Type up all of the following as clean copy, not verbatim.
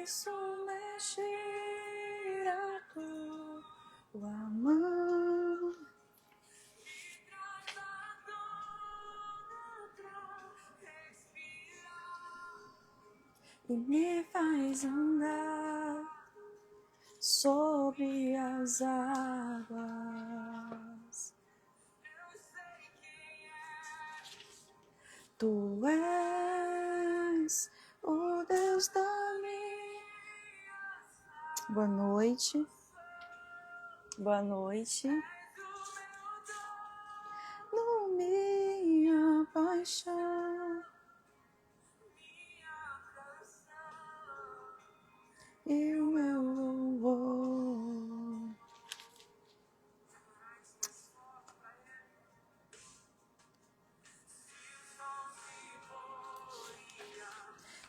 isso mexer a tua mão. E me faz andar sobre as águas. Tu és o Deus da minha. Boa noite. Boa noite. No minha paixão. E o meu louvor.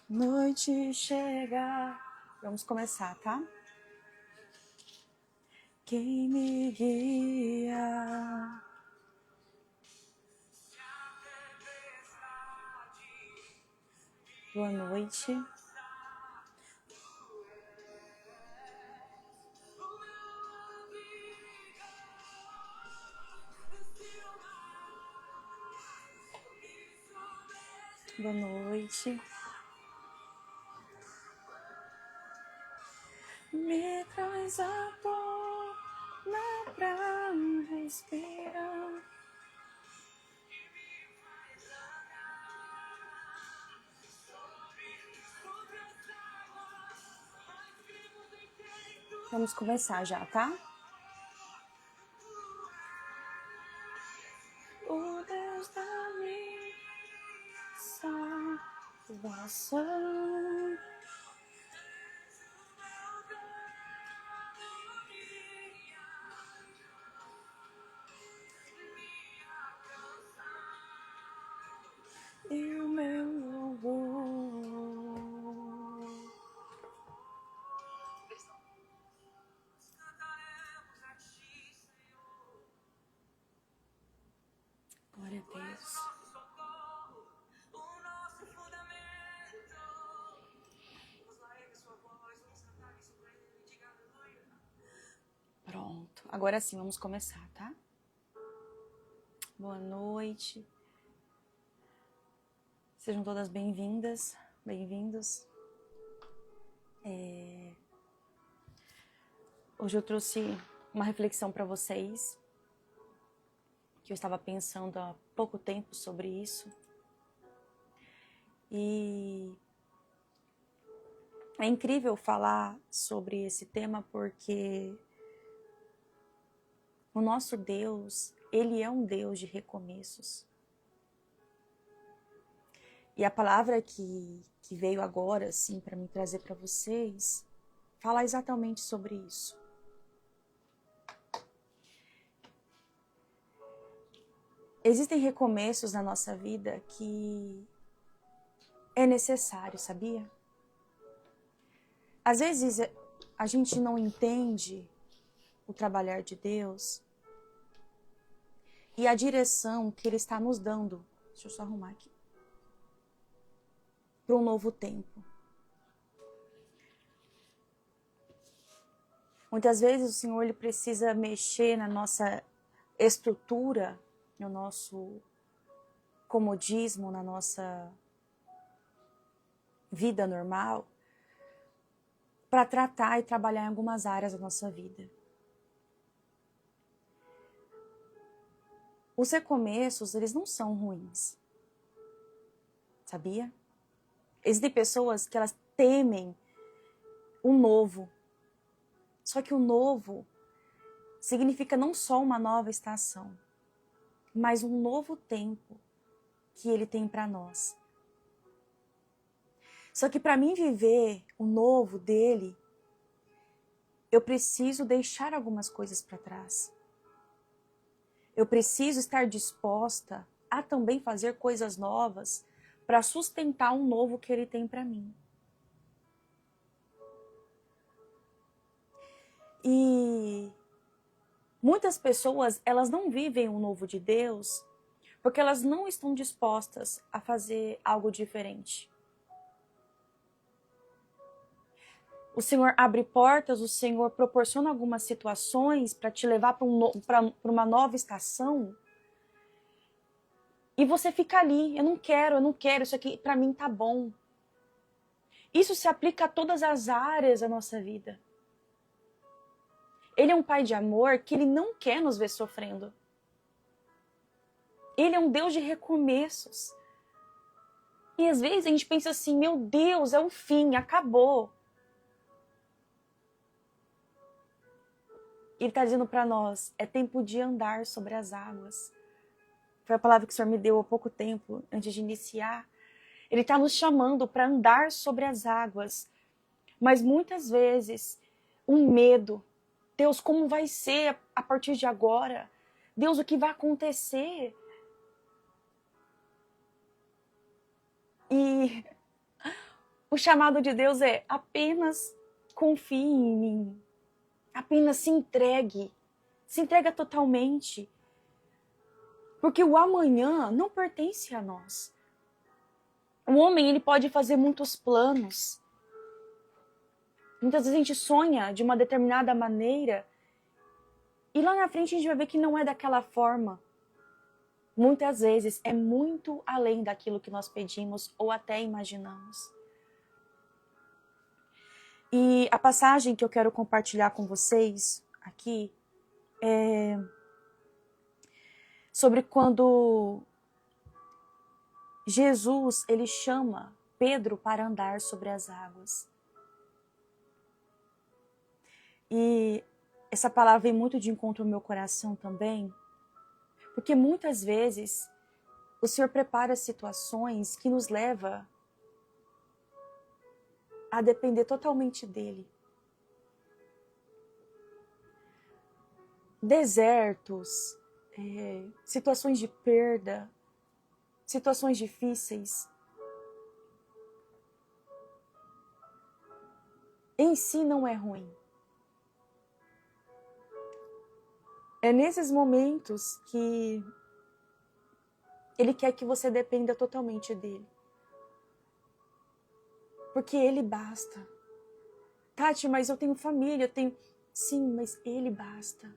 Noite chega. Vamos começar, tá? Quem me guia? Boa noite. Boa noite. Me traz a dor pra respirar. Vamos começar já, tá? O Deus da minha salvação. E o meu louvor. Glória a Deus. Pronto. Agora sim, vamos começar, tá? Boa noite. Sejam todas bem-vindas, bem-vindos. Hoje eu trouxe uma reflexão para vocês, que eu estava pensando há pouco tempo sobre isso. E é incrível falar sobre esse tema porque o nosso Deus, Ele é um Deus de recomeços. E a palavra que veio agora, assim, para me trazer para vocês, fala exatamente sobre isso. Existem recomeços na nossa vida que é necessário, sabia? Às vezes a gente não entende o trabalhar de Deus e a direção que Ele está nos dando. Deixa eu só arrumar aqui. Para um novo tempo. Muitas vezes o Senhor Ele precisa mexer na nossa estrutura, no nosso comodismo, na nossa vida normal, para tratar e trabalhar em algumas áreas da nossa vida. Os recomeços, eles não são ruins. Sabia? Existem pessoas que elas temem o novo. Só que o novo significa não só uma nova estação, mas um novo tempo que Ele tem para nós. Só que para mim viver o novo dele, eu preciso deixar algumas coisas para trás. Eu preciso estar disposta a também fazer coisas novas para sustentar um novo que Ele tem para mim. E muitas pessoas, elas não vivem o novo de Deus porque elas não estão dispostas a fazer algo diferente. O Senhor abre portas, o Senhor proporciona algumas situações para te levar para uma nova estação. E você fica ali, eu não quero, isso aqui para mim tá bom. Isso se aplica a todas as áreas da nossa vida. Ele é um pai de amor que ele não quer nos ver sofrendo. Ele é um Deus de recomeços. E às vezes a gente pensa assim, meu Deus, é o fim, acabou. Ele está dizendo para nós, é tempo de andar sobre as águas. Foi a palavra que o Senhor me deu há pouco tempo, antes de iniciar. Ele está nos chamando para andar sobre as águas. Mas muitas vezes, um medo. Deus, como vai ser a partir de agora? Deus, o que vai acontecer? E o chamado de Deus é apenas confie em mim. Apenas se entregue. Se entrega totalmente. Porque o amanhã não pertence a nós. O homem, ele pode fazer muitos planos. Muitas vezes a gente sonha de uma determinada maneira e lá na frente a gente vai ver que não é daquela forma. Muitas vezes é muito além daquilo que nós pedimos ou até imaginamos. E a passagem que eu quero compartilhar com vocês aqui é sobre quando Jesus, ele chama Pedro para andar sobre as águas. E essa palavra vem muito de encontro ao meu coração também, porque muitas vezes o Senhor prepara situações que nos leva a depender totalmente dele. Desertos, situações de perda, situações difíceis, em si não é ruim. É nesses momentos que Ele quer que você dependa totalmente dele. Porque Ele basta. Tati, mas eu tenho família, eu tenho... Sim, mas Ele basta.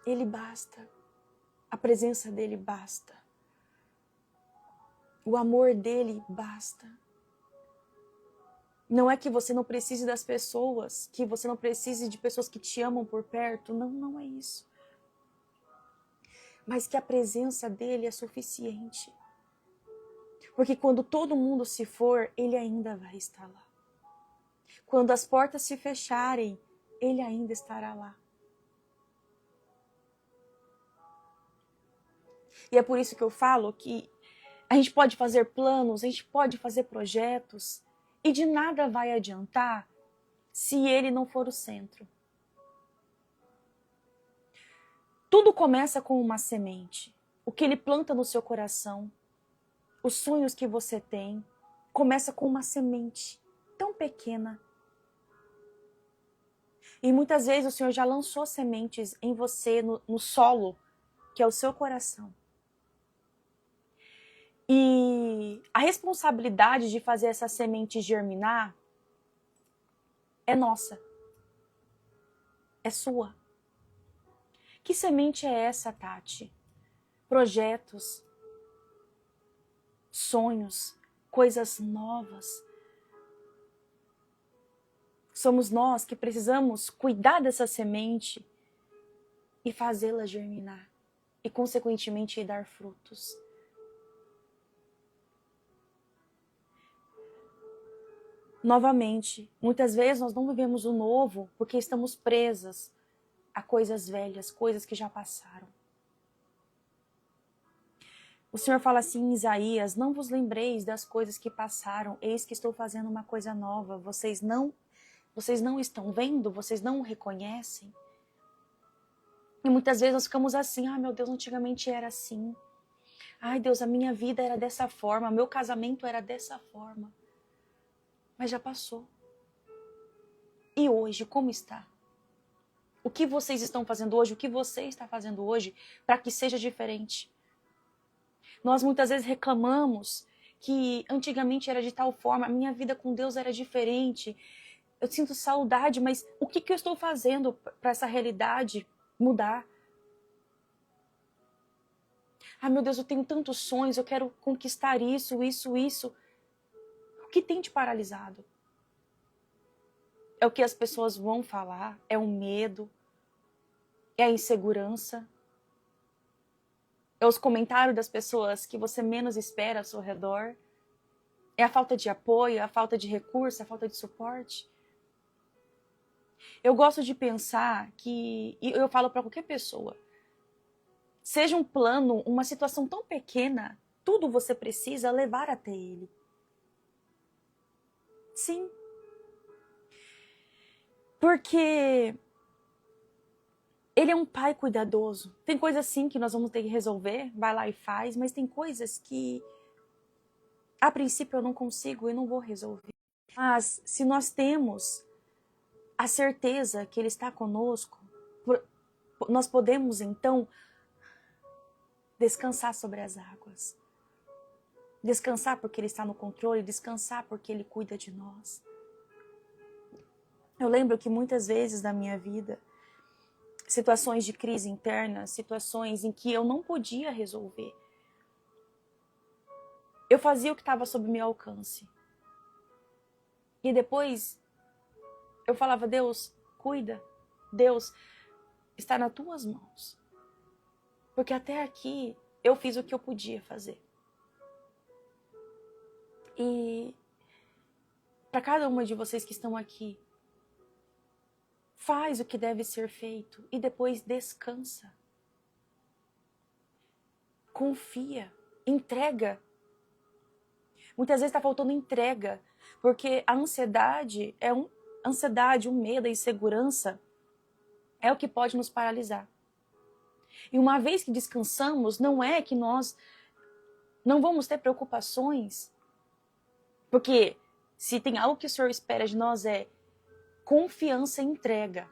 Ele basta. A presença dele basta. O amor dele basta. Não é que você não precise das pessoas, que você não precise de pessoas que te amam por perto. Não, não é isso. Mas que a presença dele é suficiente. Porque quando todo mundo se for, ele ainda vai estar lá. Quando as portas se fecharem, ele ainda estará lá. E é por isso que eu falo que a gente pode fazer planos, a gente pode fazer projetos, e de nada vai adiantar se ele não for o centro. Tudo começa com uma semente. O que ele planta no seu coração, os sonhos que você tem, começa com uma semente tão pequena. E muitas vezes o Senhor já lançou sementes em você, no solo, que é o seu coração. E a responsabilidade de fazer essa semente germinar é nossa. É sua. Que semente é essa, Tati? Projetos, sonhos, coisas novas. Somos nós que precisamos cuidar dessa semente e fazê-la germinar. E, consequentemente, dar frutos. Novamente, muitas vezes nós não vivemos o novo porque estamos presas a coisas velhas, coisas que já passaram. O Senhor fala assim em Isaías, não vos lembreis das coisas que passaram, eis que estou fazendo uma coisa nova, vocês não estão vendo, vocês não o reconhecem. E muitas vezes nós ficamos assim, meu Deus, antigamente era assim. Ai Deus, a minha vida era dessa forma, meu casamento era dessa forma. Mas já passou. E hoje, como está? O que vocês estão fazendo hoje? O que você está fazendo hoje para que seja diferente? Nós muitas vezes reclamamos que antigamente era de tal forma, a minha vida com Deus era diferente. Eu sinto saudade, mas o que eu estou fazendo para essa realidade mudar? Ah, meu Deus, eu tenho tantos sonhos, eu quero conquistar isso. O que tem te paralisado? É o que as pessoas vão falar? É o medo? É a insegurança? É os comentários das pessoas que você menos espera ao seu redor? É a falta de apoio, a falta de recurso, a falta de suporte? Eu gosto de pensar que, e eu falo para qualquer pessoa, seja um plano, uma situação tão pequena, tudo você precisa levar até ele. Sim. Porque ele é um pai cuidadoso. Tem coisas sim que nós vamos ter que resolver, vai lá e faz, mas tem coisas que a princípio eu não consigo e não vou resolver. Mas se nós temos a certeza que ele está conosco, nós podemos então descansar sobre as águas. Descansar porque ele está no controle, descansar porque ele cuida de nós. Eu lembro que muitas vezes na minha vida, situações de crise interna, situações em que eu não podia resolver, eu fazia o que estava sob meu alcance. E depois eu falava, Deus, cuida. Deus, está nas tuas mãos. Porque até aqui eu fiz o que eu podia fazer. E para cada uma de vocês que estão aqui, faz o que deve ser feito e depois descansa. Confia, entrega. Muitas vezes está faltando entrega, porque a ansiedade, o medo, a insegurança é o que pode nos paralisar. E uma vez que descansamos, não é que nós não vamos ter preocupações, porque se tem algo que o Senhor espera de nós é confiança e entrega.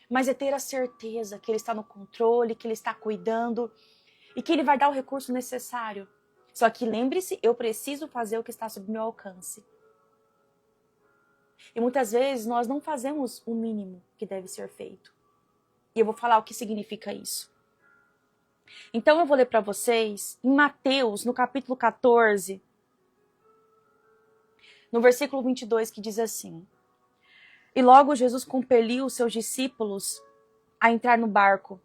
Mas é ter a certeza que Ele está no controle, que Ele está cuidando e que Ele vai dar o recurso necessário. Só que lembre-se, eu preciso fazer o que está sob meu alcance. E muitas vezes nós não fazemos o mínimo que deve ser feito. E eu vou falar o que significa isso. Então eu vou ler para vocês em Mateus, no capítulo 14, no versículo 22, que diz assim: E logo Jesus compeliu os seus discípulos a entrar no barco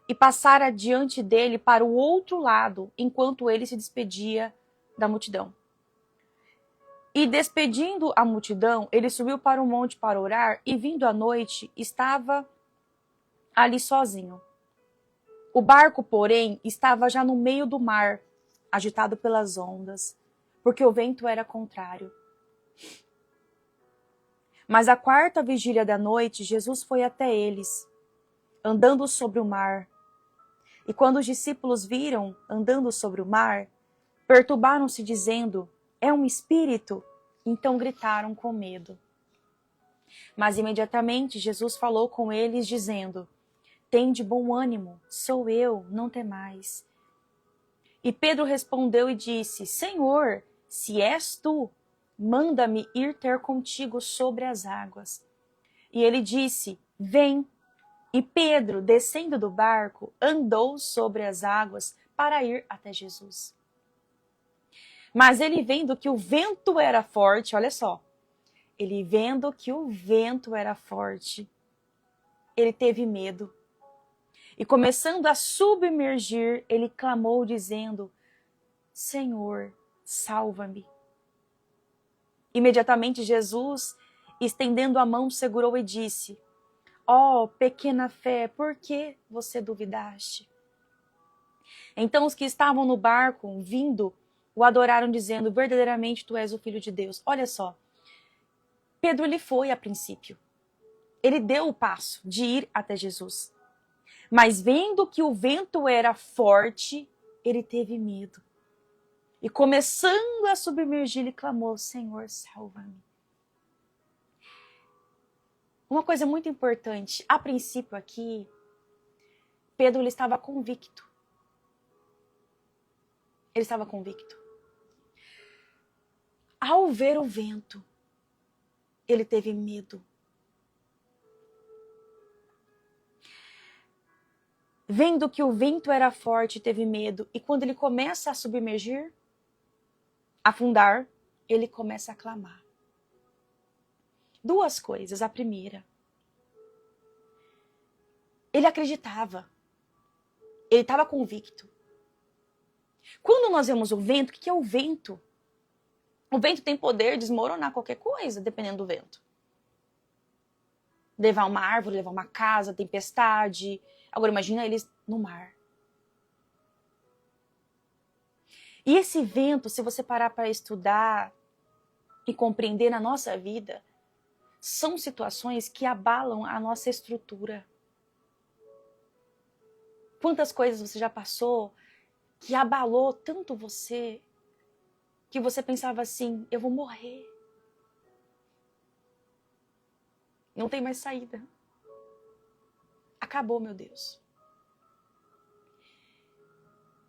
e passar adiante dele para o outro lado, enquanto ele se despedia da multidão. E despedindo a multidão, ele subiu para o monte para orar, e vindo à noite, estava ali sozinho. O barco, porém, estava já no meio do mar, agitado pelas ondas, porque o vento era contrário. Mas à quarta vigília da noite, Jesus foi até eles, andando sobre o mar. E quando os discípulos viram andando sobre o mar, perturbaram-se, dizendo: É um espírito? Então gritaram com medo. Mas imediatamente Jesus falou com eles, dizendo: Tende bom ânimo, sou eu, não temais. E Pedro respondeu e disse: Senhor, se és tu, manda-me ir ter contigo sobre as águas. E ele disse: Vem. E Pedro, descendo do barco, andou sobre as águas para ir até Jesus. Mas ele vendo que o vento era forte, olha só, ele vendo que o vento era forte, ele teve medo. E começando a submergir, ele clamou dizendo: Senhor, salva-me. Imediatamente Jesus, estendendo a mão, segurou e disse: Ó, pequena fé, por que você duvidaste? Então os que estavam no barco, vindo, o adoraram, dizendo: verdadeiramente tu és o Filho de Deus. Olha só, Pedro ele foi a princípio. Ele deu o passo de ir até Jesus. Mas vendo que o vento era forte, ele teve medo. E começando a submergir, ele clamou: Senhor, salva-me. Uma coisa muito importante, a princípio aqui, Pedro ele estava convicto. Ele estava convicto. Ao ver o vento, ele teve medo. Vendo que o vento era forte, teve medo. E quando ele começa a submergir, afundar, ele começa a clamar. Duas coisas. A primeira, ele acreditava. Ele estava convicto. Quando nós vemos o vento, o que é o vento? O vento tem poder de desmoronar qualquer coisa, dependendo do vento. Levar uma árvore, levar uma casa, tempestade. Agora imagina eles no mar. E esse vento, se você parar para estudar e compreender na nossa vida, são situações que abalam a nossa estrutura. Quantas coisas você já passou que abalou tanto você, que você pensava assim, eu vou morrer. Não tem mais saída. Acabou, meu Deus.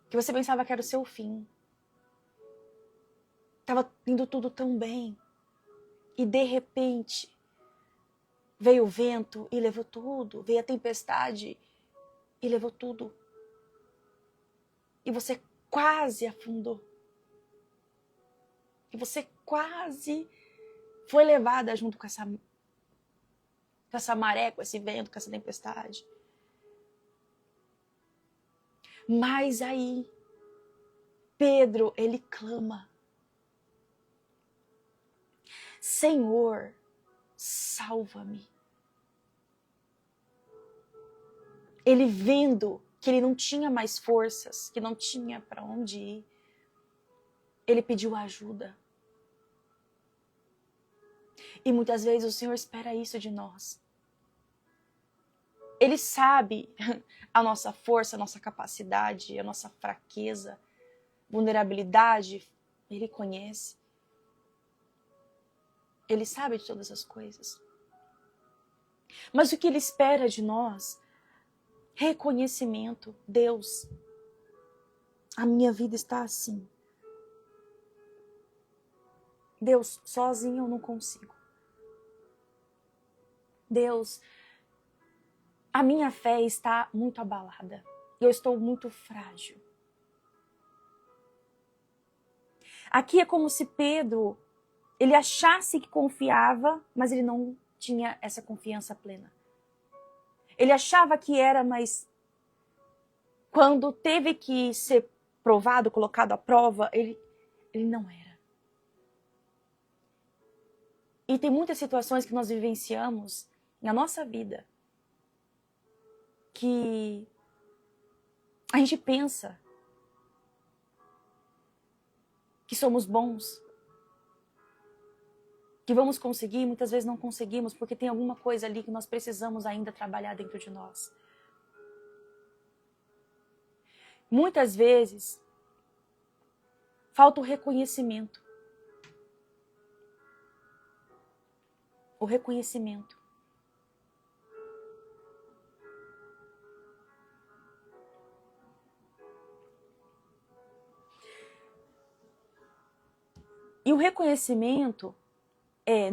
Que você pensava que era o seu fim. Estava indo tudo tão bem. E de repente, veio o vento e levou tudo. Veio a tempestade e levou tudo. E você quase afundou. E você quase foi levada junto com essa maré, com esse vento, com essa tempestade. Mas aí, Pedro, ele clama: Senhor, salva-me. Ele vendo que ele não tinha mais forças, que não tinha para onde ir, ele pediu ajuda. E muitas vezes o Senhor espera isso de nós. Ele sabe a nossa força, a nossa capacidade, a nossa fraqueza, vulnerabilidade. Ele conhece. Ele sabe de todas as coisas. Mas o que Ele espera de nós? Reconhecimento. Deus, a minha vida está assim. Deus, sozinho eu não consigo. Deus, a minha fé está muito abalada. Eu estou muito frágil. Aqui é como se Pedro, ele achasse que confiava, mas ele não tinha essa confiança plena. Ele achava que era, mas quando teve que ser provado, colocado à prova, ele não era. E tem muitas situações que nós vivenciamos na nossa vida que a gente pensa que somos bons, que vamos conseguir, muitas vezes não conseguimos, porque tem alguma coisa ali que nós precisamos ainda trabalhar dentro de nós. Muitas vezes, falta o reconhecimento. O reconhecimento. E o reconhecimento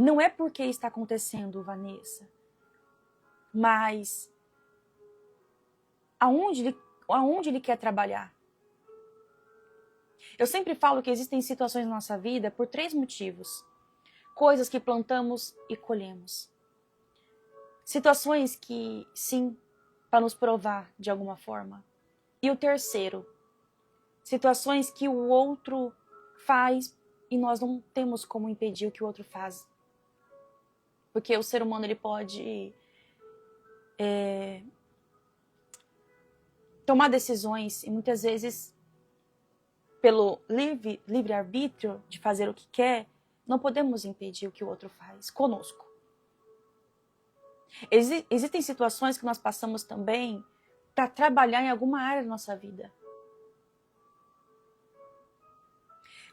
não é porque está acontecendo, Vanessa, mas aonde ele quer trabalhar. Eu sempre falo que existem situações na nossa vida por 3 motivos. Coisas que plantamos e colhemos. Situações que, sim, para nos provar de alguma forma. E o terceiro, situações que o outro faz e nós não temos como impedir o que o outro faz. Porque o ser humano ele pode tomar decisões e muitas vezes, pelo livre-arbítrio de fazer o que quer, não podemos impedir o que o outro faz conosco. Existem situações que nós passamos também para trabalhar em alguma área da nossa vida.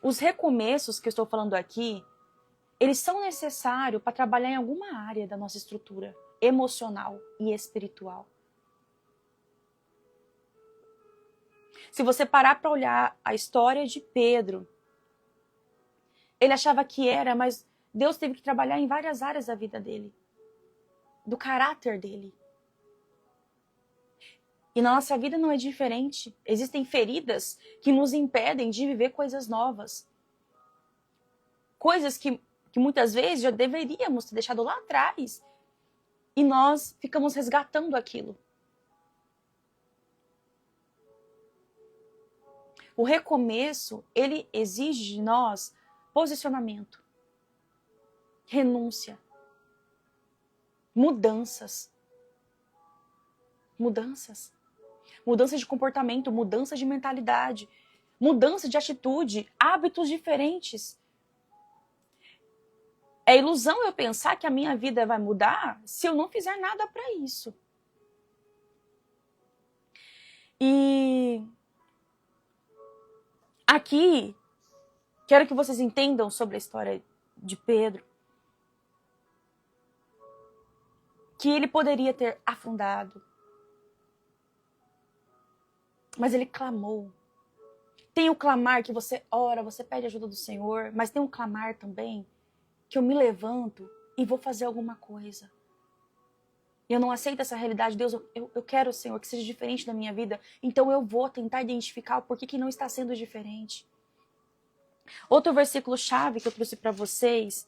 Os recomeços que eu estou falando aqui, eles são necessários para trabalhar em alguma área da nossa estrutura emocional e espiritual. Se você parar para olhar a história de Pedro, Ele achava que era, mas Deus teve que trabalhar em várias áreas da vida dele, do caráter dele. E na nossa vida não é diferente. Existem feridas que nos impedem de viver coisas novas. Coisas que muitas vezes já deveríamos ter deixado lá atrás. E nós ficamos resgatando aquilo. O recomeço, ele exige de nós posicionamento, renúncia, mudanças. Mudanças. Mudança de comportamento, mudança de mentalidade, mudança de atitude, hábitos diferentes. É ilusão eu pensar que a minha vida vai mudar se eu não fizer nada para isso. E aqui, quero que vocês entendam sobre a história de Pedro, que ele poderia ter afundado, mas ele clamou. Tem o clamar que você ora, você pede ajuda do Senhor, mas tem um clamar também que eu me levanto e vou fazer alguma coisa. Eu não aceito essa realidade. Deus, eu quero, Senhor, que seja diferente da minha vida. Então eu vou tentar identificar o porquê que não está sendo diferente. Outro versículo chave que eu trouxe para vocês,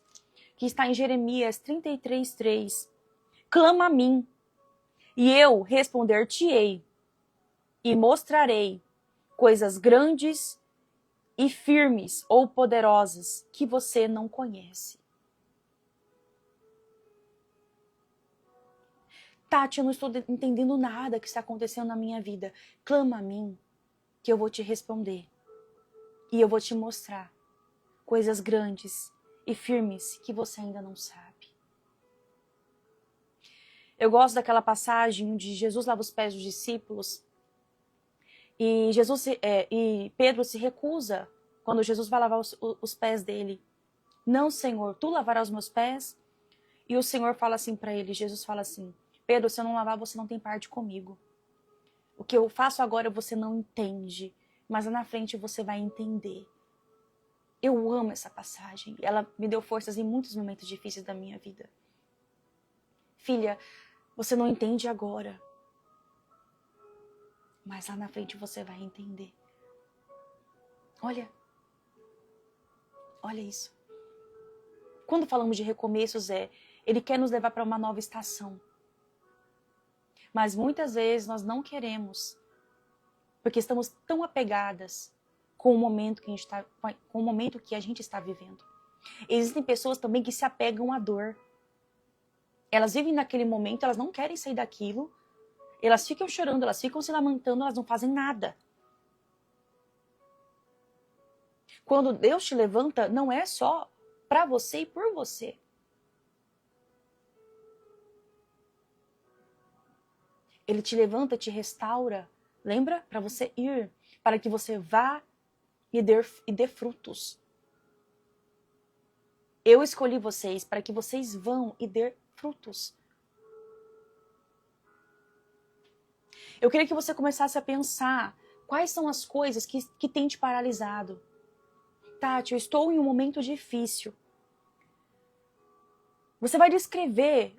que está em Jeremias 33:3. Clama a mim, e eu responder-te-ei, e mostrarei coisas grandes e firmes ou poderosas que você não conhece. Tati, eu não estou entendendo nada que está acontecendo na minha vida. Clama a mim, que eu vou te responder. E eu vou te mostrar coisas grandes e firmes que você ainda não sabe. Eu gosto daquela passagem onde Jesus lava os pés dos discípulos e Pedro se recusa quando Jesus vai lavar os pés dele. Não, Senhor, tu lavarás os meus pés? E o Senhor fala assim para ele, Jesus fala assim, Pedro, se eu não lavar, você não tem parte comigo. O que eu faço agora você não entende, mas lá na frente você vai entender. Eu amo essa passagem. Ela me deu forças em muitos momentos difíceis da minha vida. Filha, você não entende agora, mas lá na frente você vai entender. Olha isso. Quando falamos de recomeços, ele quer nos levar para uma nova estação. Mas muitas vezes nós não queremos, porque estamos tão apegadas com o momento que a gente está vivendo. Existem pessoas também que se apegam à dor. Elas vivem naquele momento, elas não querem sair daquilo, elas ficam chorando, elas ficam se lamentando, elas não fazem nada. Quando Deus te levanta, não é só para você e por você. Ele te levanta, te restaura. Lembra? Para você ir, para que você vá e dê frutos. Eu escolhi vocês para que vocês vão e dê frutos. Eu queria que você começasse a pensar quais são as coisas que têm te paralisado. Tati, eu estou em um momento difícil. Você vai descrever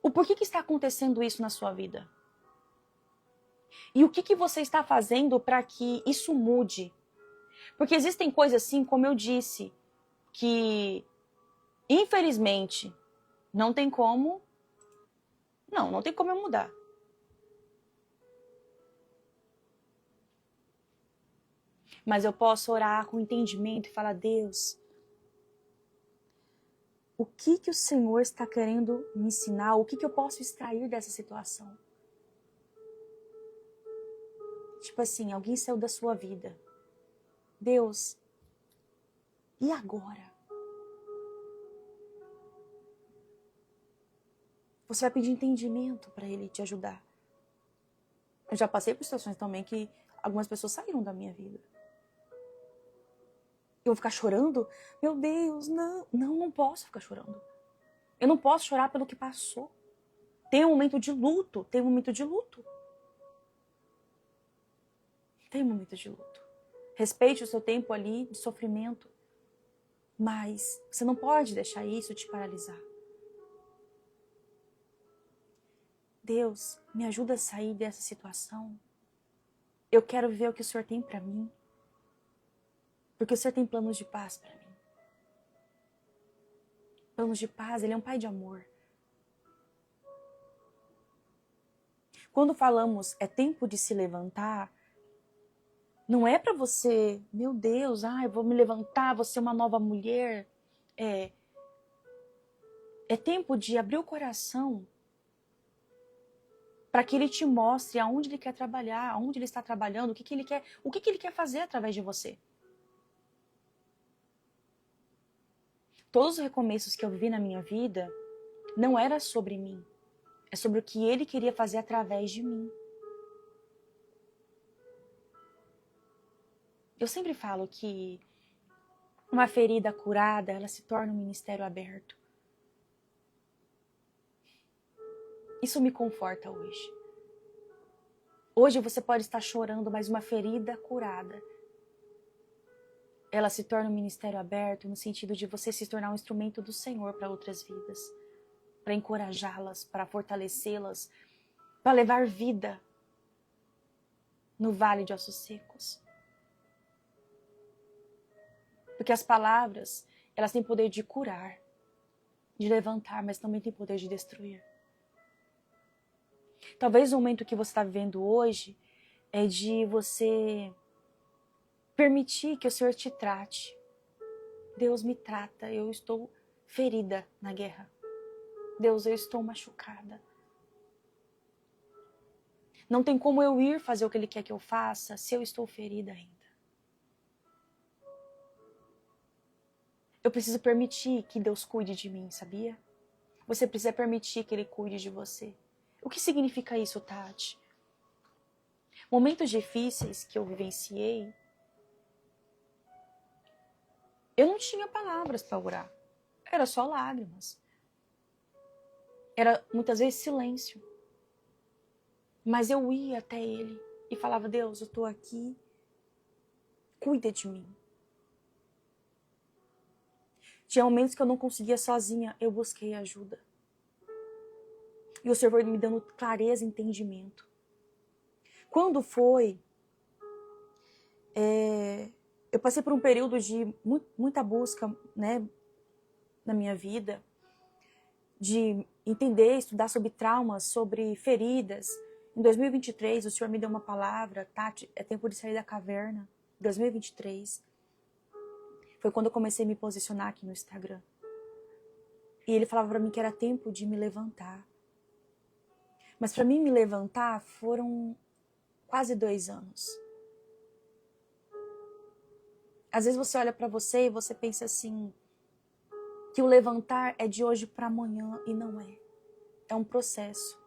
o porquê que está acontecendo isso na sua vida. E o que você está fazendo para que isso mude. Porque existem coisas assim, como eu disse, que infelizmente não tem como eu mudar. Mas eu posso orar com entendimento e falar, Deus, o que o Senhor está querendo me ensinar? O que eu posso extrair dessa situação? Tipo assim, alguém saiu da sua vida. Deus, e agora? Você vai pedir entendimento para Ele te ajudar. Eu já passei por situações também que algumas pessoas saíram da minha vida. Eu vou ficar chorando? Meu Deus, não posso ficar chorando. Eu não posso chorar pelo que passou. Tem um momento de luto, Tem um momento de luto. Respeite o seu tempo ali de sofrimento. Mas você não pode deixar isso te paralisar. Deus, me ajuda a sair dessa situação. Eu quero ver o que o Senhor tem para mim. Porque o Senhor tem planos de paz para mim. Planos de paz, Ele é um Pai de amor. Quando falamos é tempo de se levantar, não é para você, meu Deus, eu vou me levantar, vou ser uma nova mulher. É tempo de abrir o coração para que Ele te mostre aonde Ele quer trabalhar, aonde Ele está trabalhando, o que Ele quer fazer através de você. Todos os recomeços que eu vivi na minha vida não era sobre mim. É sobre o que Ele queria fazer através de mim. Eu sempre falo que uma ferida curada, ela se torna um ministério aberto. Isso me conforta hoje. Hoje você pode estar chorando, mas uma ferida curada, ela se torna um ministério aberto no sentido de você se tornar um instrumento do Senhor para outras vidas. Para encorajá-las, para fortalecê-las, para levar vida no vale de ossos secos. Porque as palavras, elas têm poder de curar, de levantar, mas também têm poder de destruir. Talvez o momento que você está vivendo hoje é de você permitir que o Senhor te trate. Deus me trata, eu estou ferida na guerra. Deus, eu estou machucada. Não tem como eu ir fazer o que Ele quer que eu faça se eu estou ferida ainda. Eu preciso permitir que Deus cuide de mim, sabia? Você precisa permitir que Ele cuide de você. O que significa isso, Tati? Momentos difíceis que eu vivenciei, eu não tinha palavras para orar. Era só lágrimas. Era muitas vezes silêncio. Mas eu ia até Ele e falava, Deus, eu estou aqui, cuida de mim. Tinha momentos que eu não conseguia sozinha, eu busquei ajuda. E o Senhor foi me dando clareza e entendimento. Quando foi, eu passei por um período de muita busca, né, na minha vida, de entender, estudar sobre traumas, sobre feridas. Em 2023, o Senhor me deu uma palavra, Tati, é tempo de sair da caverna. 2023. Foi quando eu comecei a me posicionar aqui no Instagram. E Ele falava para mim que era tempo de me levantar. Mas para mim me levantar foram quase 2 anos. Às vezes você olha para você e você pensa assim, que o levantar é de hoje para amanhã, e não é. É um processo.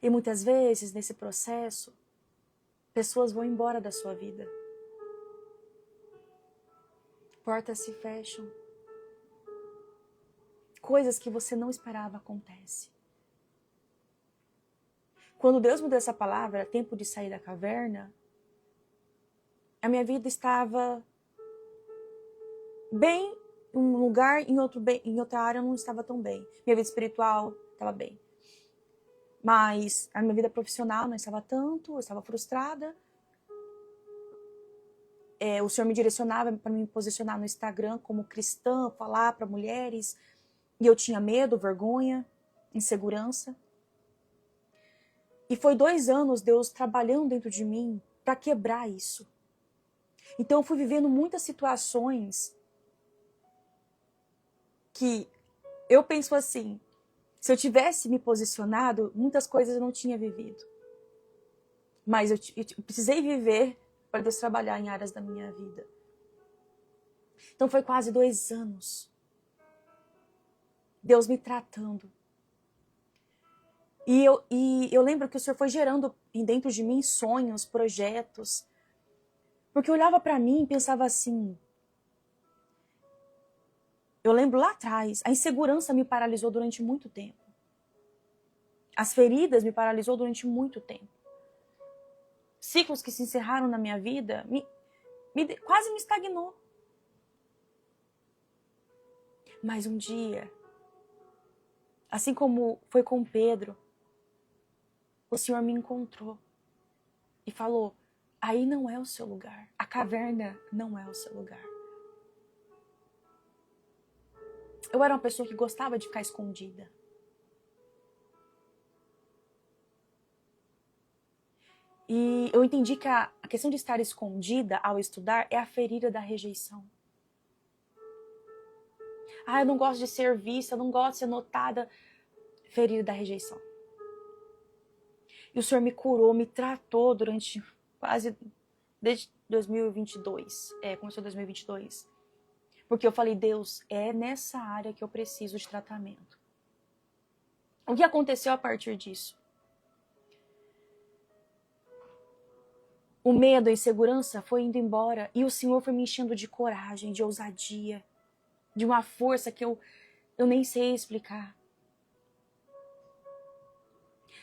E muitas vezes, nesse processo, pessoas vão embora da sua vida. Portas se fecham. Coisas que você não esperava acontecem. Quando Deus me deu essa palavra, tempo de sair da caverna, a minha vida estava bem em um lugar, em outra área não estava tão bem. Minha vida espiritual estava bem. Mas a minha vida profissional não estava tanto, eu estava frustrada. O Senhor me direcionava para me posicionar no Instagram como cristã, falar para mulheres. E eu tinha medo, vergonha, insegurança. E foi 2 anos Deus trabalhando dentro de mim para quebrar isso. Então eu fui vivendo muitas situações que eu penso assim, se eu tivesse me posicionado, muitas coisas eu não tinha vivido. Mas eu precisei viver para Deus trabalhar em áreas da minha vida. Então foi quase 2 anos. Deus me tratando. E eu lembro que o Senhor foi gerando dentro de mim sonhos, projetos. Porque eu olhava para mim e pensava assim... Eu lembro lá atrás, a insegurança me paralisou durante muito tempo. As feridas me paralisou durante muito tempo. Ciclos que se encerraram na minha vida quase me estagnou. Mas um dia, assim como foi com Pedro, o Senhor me encontrou e falou: aí não é o seu lugar, a caverna não é o seu lugar. Eu era uma pessoa que gostava de ficar escondida. E eu entendi que a questão de estar escondida ao estudar é a ferida da rejeição. Eu não gosto de ser vista, eu não gosto de ser notada. Ferida da rejeição. E o Senhor me curou, me tratou durante quase, desde 2022. Começou 2022. Porque eu falei: Deus, é nessa área que eu preciso de tratamento. O que aconteceu a partir disso? O medo, a insegurança foi indo embora e o Senhor foi me enchendo de coragem, de ousadia, de uma força que eu nem sei explicar.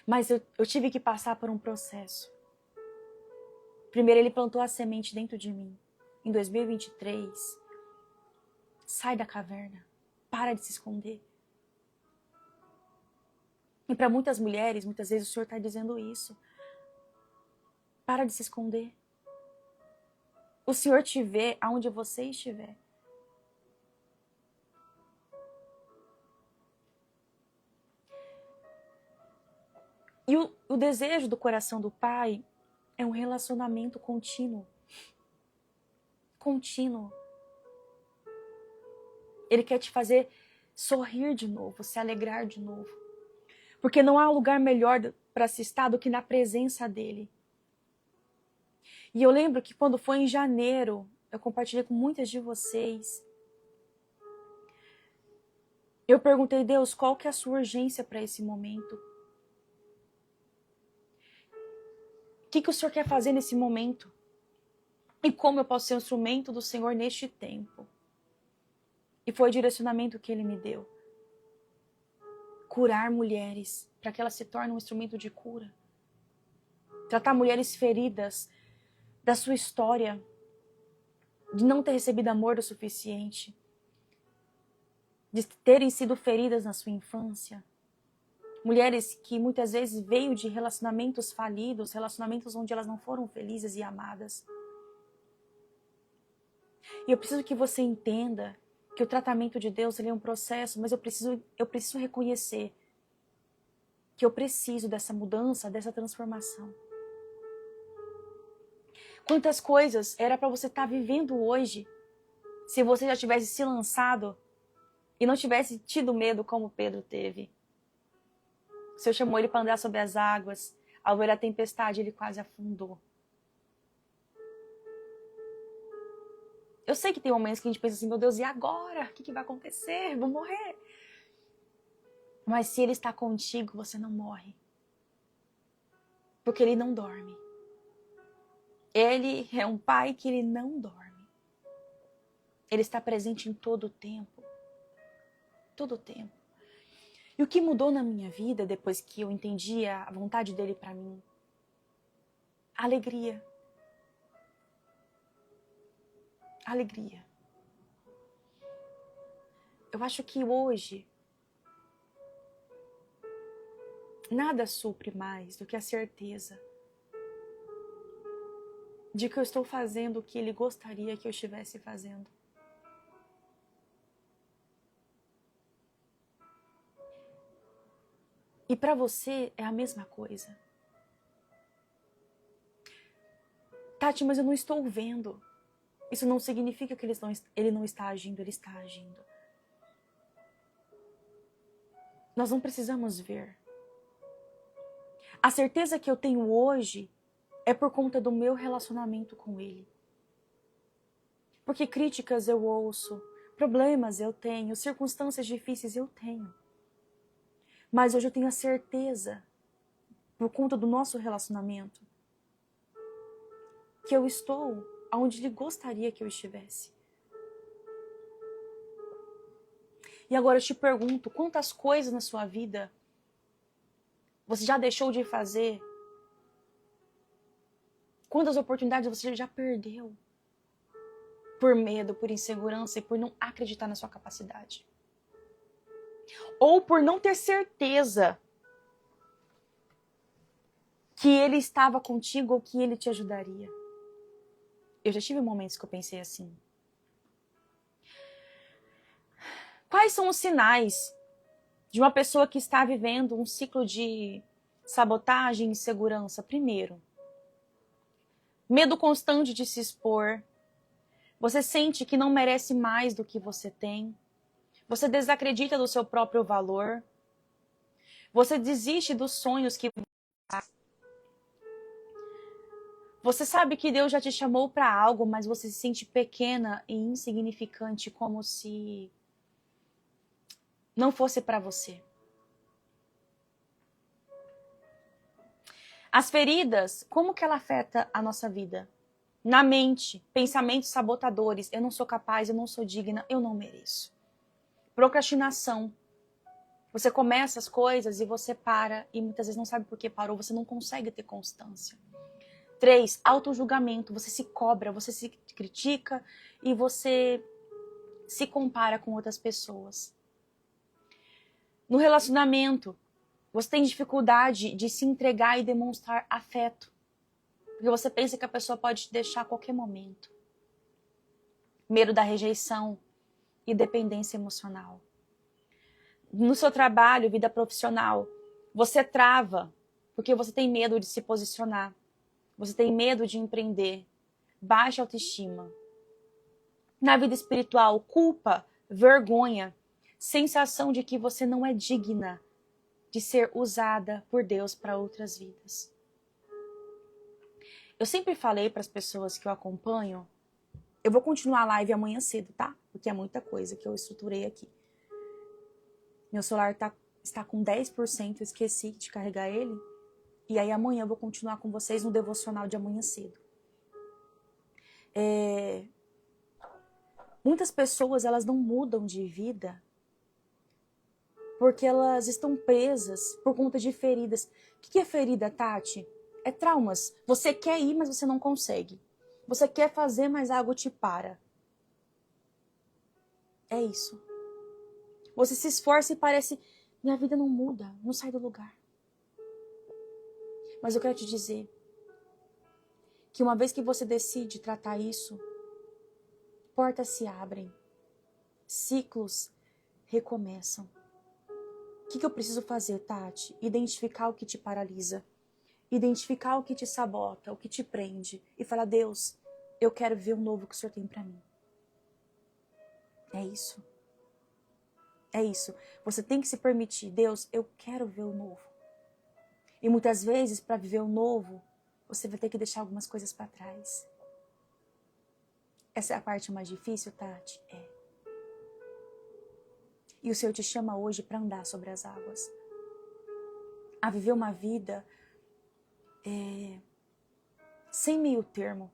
Mas eu tive que passar por um processo. Primeiro Ele plantou a semente dentro de mim. Em 2023, sai da caverna, para de se esconder. E para muitas mulheres, muitas vezes o Senhor está dizendo isso. Para de se esconder. O Senhor te vê aonde você estiver. E o desejo do coração do Pai é um relacionamento contínuo. Contínuo. Ele quer te fazer sorrir de novo, se alegrar de novo. Porque não há lugar melhor para se estar do que na presença dele. E eu lembro que quando foi em janeiro, eu compartilhei com muitas de vocês. Eu perguntei: Deus, qual que é a sua urgência para esse momento? O que o Senhor quer fazer nesse momento? E como eu posso ser um instrumento do Senhor neste tempo? E foi o direcionamento que Ele me deu. Curar mulheres, para que elas se tornem um instrumento de cura. Tratar mulheres feridas da sua história, de não ter recebido amor o suficiente, de terem sido feridas na sua infância. Mulheres que muitas vezes veio de relacionamentos falidos, relacionamentos onde elas não foram felizes e amadas. E eu preciso que você entenda que o tratamento de Deus ele é um processo, mas eu preciso reconhecer que eu preciso dessa mudança, dessa transformação. Quantas coisas era para você estar vivendo hoje, se você já tivesse se lançado e não tivesse tido medo como Pedro teve. O Senhor chamou ele para andar sobre as águas. Ao ver a tempestade, ele quase afundou. Eu sei que tem momentos que a gente pensa assim: meu Deus, e agora? O que vai acontecer? Vou morrer. Mas se Ele está contigo, você não morre. Porque Ele não dorme. Ele é um Pai que Ele não dorme. Ele está presente em todo o tempo. Todo o tempo. E o que mudou na minha vida depois que eu entendi a vontade dele para mim? Alegria. Alegria. Eu acho que hoje nada supre mais do que a certeza de que eu estou fazendo o que ele gostaria que eu estivesse fazendo. E para você é a mesma coisa. Tati, mas eu não estou vendo. Isso não significa que ele não está agindo, ele está agindo. Nós não precisamos ver. A certeza que eu tenho hoje é por conta do meu relacionamento com ele. Porque críticas eu ouço, problemas eu tenho, circunstâncias difíceis eu tenho. Mas hoje eu tenho a certeza, por conta do nosso relacionamento, que eu estou onde ele gostaria que eu estivesse. E agora eu te pergunto, quantas coisas na sua vida você já deixou de fazer? Quantas oportunidades você já perdeu? por medo, por insegurança e por não acreditar na sua capacidade. Ou por não ter certeza que ele estava contigo ou que ele te ajudaria. Eu já tive momentos que eu pensei assim. Quais são os sinais de uma pessoa que está vivendo um ciclo de sabotagem e insegurança? Primeiro, medo constante de se expor. Você sente que não merece mais do que você tem. Você desacredita do seu próprio valor. Você desiste dos sonhos que você sabe que Deus já te chamou para algo, mas você se sente pequena e insignificante, como se não fosse para você. As feridas, como que ela afeta a nossa vida? Na mente, pensamentos sabotadores. Eu não sou capaz, eu não sou digna, eu não mereço. Procrastinação. Você começa as coisas e você para e muitas vezes não sabe por que parou, você não consegue ter constância. 3, autojulgamento. Você se cobra, você se critica e você se compara com outras pessoas. No relacionamento, você tem dificuldade de se entregar e demonstrar afeto. Porque você pensa que a pessoa pode te deixar a qualquer momento. Medo da rejeição e dependência emocional. No seu trabalho, vida profissional, você trava porque você tem medo de se posicionar. Você tem medo de empreender. Baixa autoestima. Na vida espiritual, culpa, vergonha, sensação de que você não é digna de ser usada por Deus para outras vidas. Eu sempre falei para as pessoas que eu acompanho, eu vou continuar a live amanhã cedo, tá? Porque é muita coisa que eu estruturei aqui. Meu celular está com 10%, eu esqueci de carregar ele. E aí amanhã eu vou continuar com vocês no devocional de amanhã cedo. Muitas pessoas, elas não mudam de vida porque elas estão presas por conta de feridas. O que é ferida, Tati? É traumas. Você quer ir, mas você não consegue. Você quer fazer, mas algo te para. É isso. Você se esforça e parece, minha vida não muda, não sai do lugar. Mas eu quero te dizer que uma vez que você decide tratar isso, portas se abrem, ciclos recomeçam. O que eu preciso fazer, Tati? Identificar o que te paralisa. Identificar o que te sabota, o que te prende. E falar, Deus, eu quero ver o novo que o Senhor tem para mim. É isso. É isso. Você tem que se permitir. Deus, eu quero ver o novo. E muitas vezes, para viver o novo, você vai ter que deixar algumas coisas para trás. Essa é a parte mais difícil, Tati? É. E o Senhor te chama hoje para andar sobre as águas. A viver uma vida sem meio termo.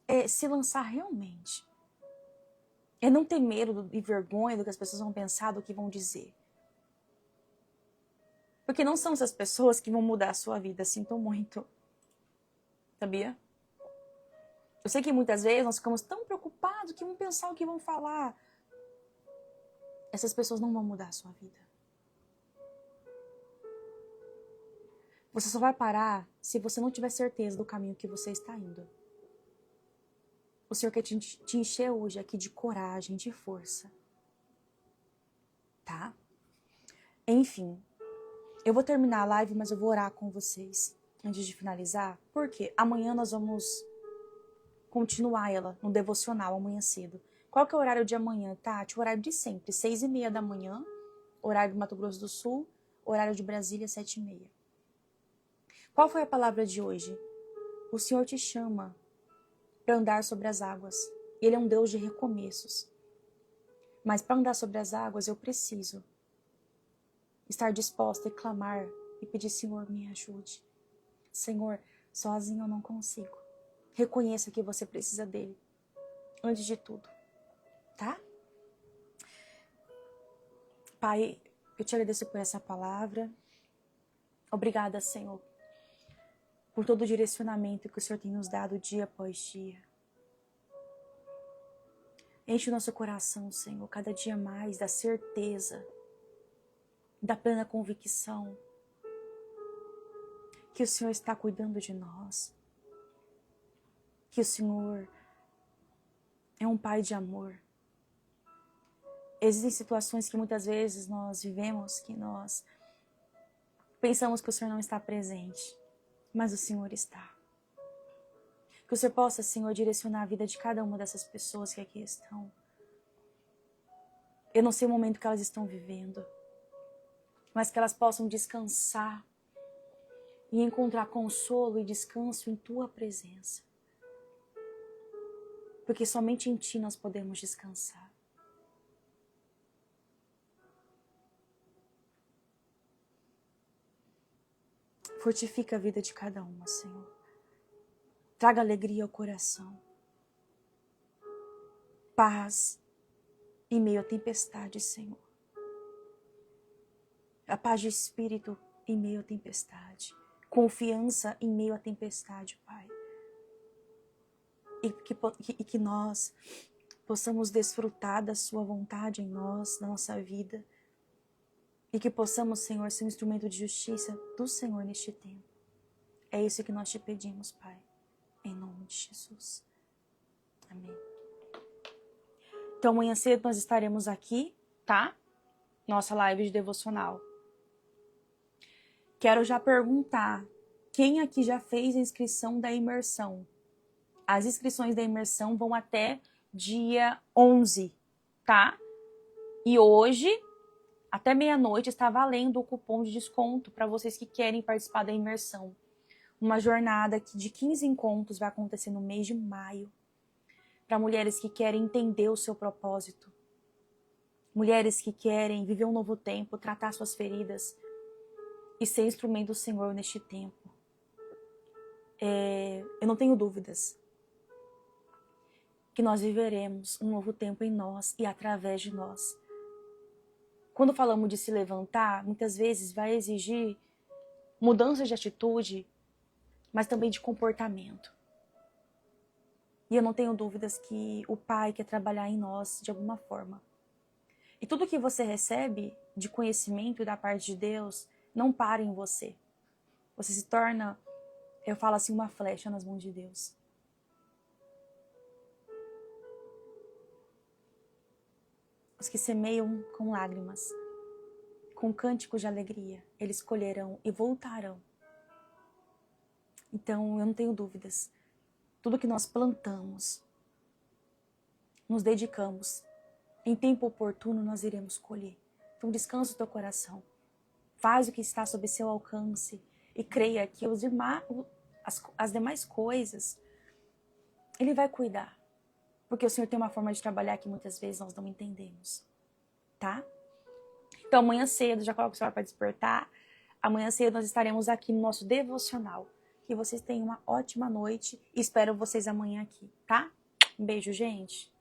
É se lançar realmente. É não ter medo e vergonha do que as pessoas vão pensar, do que vão dizer. Porque não são essas pessoas que vão mudar a sua vida. Sinto muito. Sabia? Eu sei que muitas vezes nós ficamos tão preocupados que vão pensar o que vão falar. Essas pessoas não vão mudar a sua vida. Você só vai parar se você não tiver certeza do caminho que você está indo. O Senhor quer te encher hoje aqui de coragem, de força. Tá? Enfim, eu vou terminar a live, mas eu vou orar com vocês antes de finalizar. Porque amanhã nós vamos continuar ela no devocional, amanhã cedo. Qual que é o horário de amanhã, Tati? O horário de sempre, 6h30 da manhã, horário do Mato Grosso do Sul, horário de Brasília, 7h30. Qual foi a palavra de hoje? O Senhor te chama para andar sobre as águas. Ele é um Deus de recomeços. Mas para andar sobre as águas, eu preciso estar disposta a clamar e pedir, Senhor, me ajude. Senhor, sozinho eu não consigo. Reconheça que você precisa dele. Antes de tudo. Tá? Pai, eu te agradeço por essa palavra. Obrigada, Senhor, por todo o direcionamento que o Senhor tem nos dado dia após dia. Enche o nosso coração, Senhor, cada dia mais da certeza, da plena convicção que o Senhor está cuidando de nós, que o Senhor é um Pai de amor. Existem situações que muitas vezes nós vivemos, que nós pensamos que o Senhor não está presente, mas o Senhor está. Que o Senhor possa, Senhor, direcionar a vida de cada uma dessas pessoas que aqui estão. Eu não sei o momento que elas estão vivendo, mas que elas possam descansar e encontrar consolo e descanso em Tua presença. Porque somente em Ti nós podemos descansar. Fortifica a vida de cada uma, Senhor. Traga alegria ao coração. Paz em meio à tempestade, Senhor. A paz de espírito em meio à tempestade. Confiança em meio à tempestade, Pai. E que nós possamos desfrutar da Sua vontade em nós, na nossa vida. E que possamos, Senhor, ser um instrumento de justiça do Senhor neste tempo. É isso que nós te pedimos, Pai. Em nome de Jesus. Amém. Então, amanhã cedo nós estaremos aqui, tá? Nossa live de devocional. Quero já perguntar, quem aqui já fez a inscrição da imersão? As inscrições da imersão vão até dia 11, tá? E hoje, até meia-noite, está valendo o cupom de desconto para vocês que querem participar da imersão. Uma jornada de 15 encontros vai acontecer no mês de maio. Para mulheres que querem entender o seu propósito. Mulheres que querem viver um novo tempo, tratar suas feridas e ser instrumento do Senhor neste tempo. Eu não tenho dúvidas que nós viveremos um novo tempo em nós e através de nós. Quando falamos de se levantar, muitas vezes vai exigir mudanças de atitude, mas também de comportamento. E eu não tenho dúvidas que o Pai quer trabalhar em nós de alguma forma. E tudo que você recebe de conhecimento da parte de Deus, não para em você. Você se torna, eu falo assim, uma flecha nas mãos de Deus. Os que semeiam com lágrimas, com cânticos de alegria, eles colherão e voltarão. Então, eu não tenho dúvidas. Tudo que nós plantamos, nos dedicamos, em tempo oportuno nós iremos colher. Então, descansa o teu coração. Faz o que está sob seu alcance e creia que as demais coisas, Ele vai cuidar. Porque o Senhor tem uma forma de trabalhar que muitas vezes nós não entendemos. Tá? Então, amanhã cedo, já coloco o celular para despertar. Amanhã cedo nós estaremos aqui no nosso devocional. Que vocês tenham uma ótima noite e espero vocês amanhã aqui, tá? Um beijo, gente!